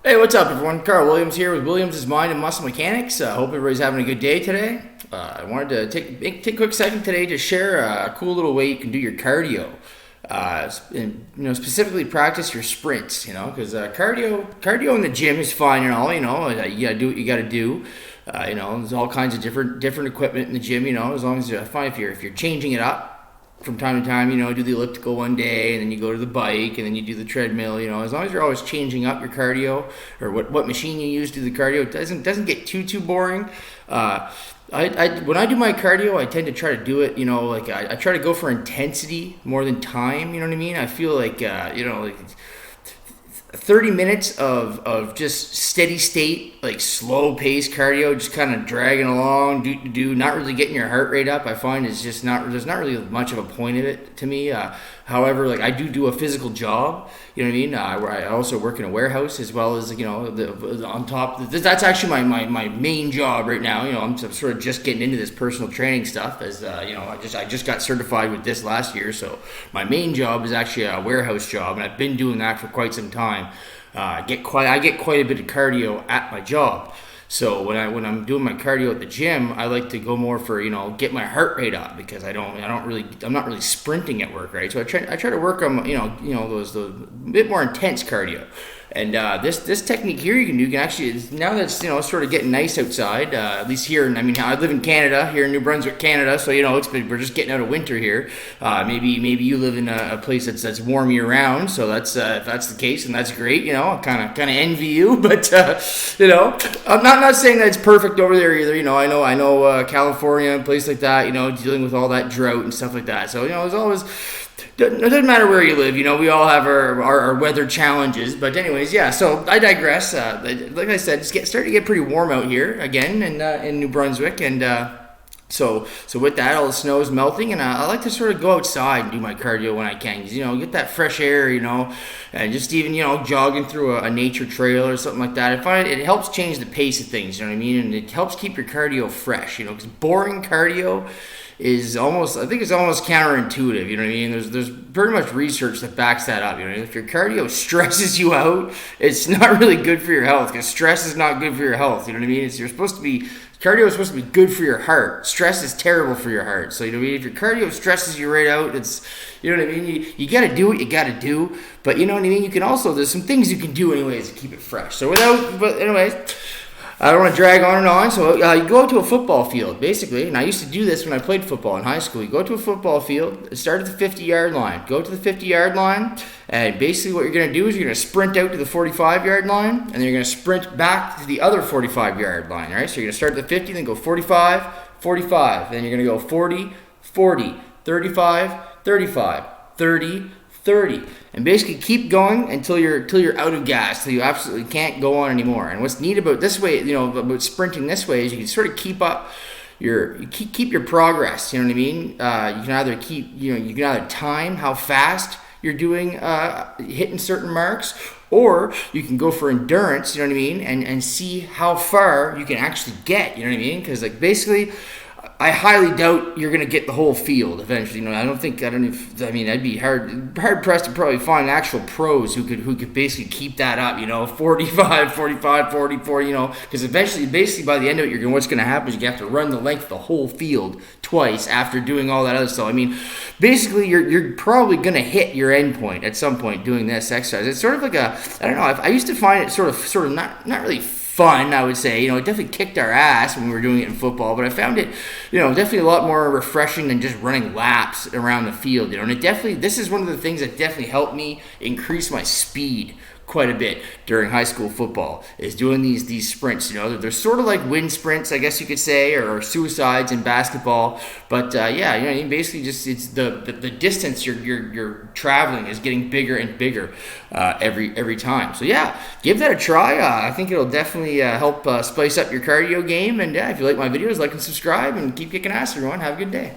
Hey, what's up, everyone? Carl Williams here with Williams' Mind and Muscle Mechanics. Hope everybody's having a good day today. I wanted to take a quick second today to share a cool little way you can do your cardio. And, specifically practice your sprints. Because cardio in the gym is fine and all. You gotta do what you gotta do. There's all kinds of different equipment in the gym. As long as if you're changing it up from time to time, do the elliptical one day, and then you go to the bike, and then you do the treadmill. As long as you're always changing up your cardio or what machine you use to do the cardio, it doesn't get too boring. When I do my cardio, I tend to try to do it, I try to go for intensity more than time. You know what I mean? I feel like 30 minutes of just steady state, like slow pace cardio, just kind of dragging along, not really getting your heart rate up. I find there's not really much of a point of it to me. However, I do a physical job, you know what I mean? Where I also work in a warehouse as well as, on top. That's actually my main job right now. I'm sort of just getting into this personal training stuff as, I just got certified with this last year. So my main job is actually a warehouse job, and I've been doing that for quite some time. I get quite a bit of cardio at my job. So when I'm doing my cardio at the gym, I like to go more for get my heart rate up, because I'm not really sprinting at work, right? So I try to work on those bit more intense cardio. And this technique here you can actually, now that it's sort of getting nice outside, at least here. I live in Canada, here in New Brunswick, Canada. So we're just getting out of winter here. Maybe you live in a place that's warm year round. So that's if that's the case, and that's great. I kind of envy you, but I'm not saying that it's perfect over there either. I know California and places like that. Dealing with all that drought and stuff like that. So there's always. It doesn't matter where you live, we all have our weather challenges. But anyways, yeah, so I digress. Like I said, it's starting to get pretty warm out here again in New Brunswick. And so with that, all the snow is melting. And I like to sort of go outside and do my cardio when I can. Get that fresh air, and just even, jogging through a nature trail or something like that. I find it helps change the pace of things, you know what I mean? And it helps keep your cardio fresh, because boring cardio is almost counterintuitive, you know what I mean? There's pretty much research that backs that up. If your cardio stresses you out, it's not really good for your health, because stress is not good for your health, you know what I mean? Cardio is supposed to be good for your heart. Stress is terrible for your heart. So, if your cardio stresses you right out, it's, you know what I mean? You got to do what you got to do. But, you know what I mean? You can also, there's some things you can do anyways to keep it fresh. But anyways, I don't want to drag on and on. So you go to a football field, basically. And I used to do this when I played football in high school. You go to a football field, start at the 50-yard line. Go to the 50-yard line, and basically what you're going to do is you're going to sprint out to the 45-yard line, and then you're going to sprint back to the other 45-yard line, all right? So you're going to start at the 50, then go 45, 45. Then you're going to go 40, 40, 35, 35, 30, 30, and basically keep going until you're out of gas, till you absolutely can't go on anymore. And what's neat about this way, about sprinting this way, is you can sort of keep up keep your progress. You know what I mean? You can either time how fast you're doing, hitting certain marks, or you can go for endurance. You know what I mean? And see how far you can actually get. You know what I mean? Because basically, I highly doubt you're going to get the whole field eventually. I'd be hard pressed to probably find actual pros who could basically keep that up, 45, 45, 44, because eventually, basically by the end of it, what's going to happen is you have to run the length of the whole field twice after doing all that other stuff. Basically you're probably going to hit your end point at some point doing this exercise. It's sort of like I used to find it sort of not really fun, I would say. It definitely kicked our ass when we were doing it in football, but I found it, definitely a lot more refreshing than just running laps around the field, and this is one of the things that definitely helped me increase my speed quite a bit during high school football, is doing these sprints. They're sort of like wind sprints, I guess you could say, or suicides in basketball. But basically just it's the distance you're traveling is getting bigger and bigger every time. So yeah, give that a try. I think it'll definitely help spice up your cardio game. And if you like my videos, like and subscribe, and keep kicking ass, everyone. Have a good day.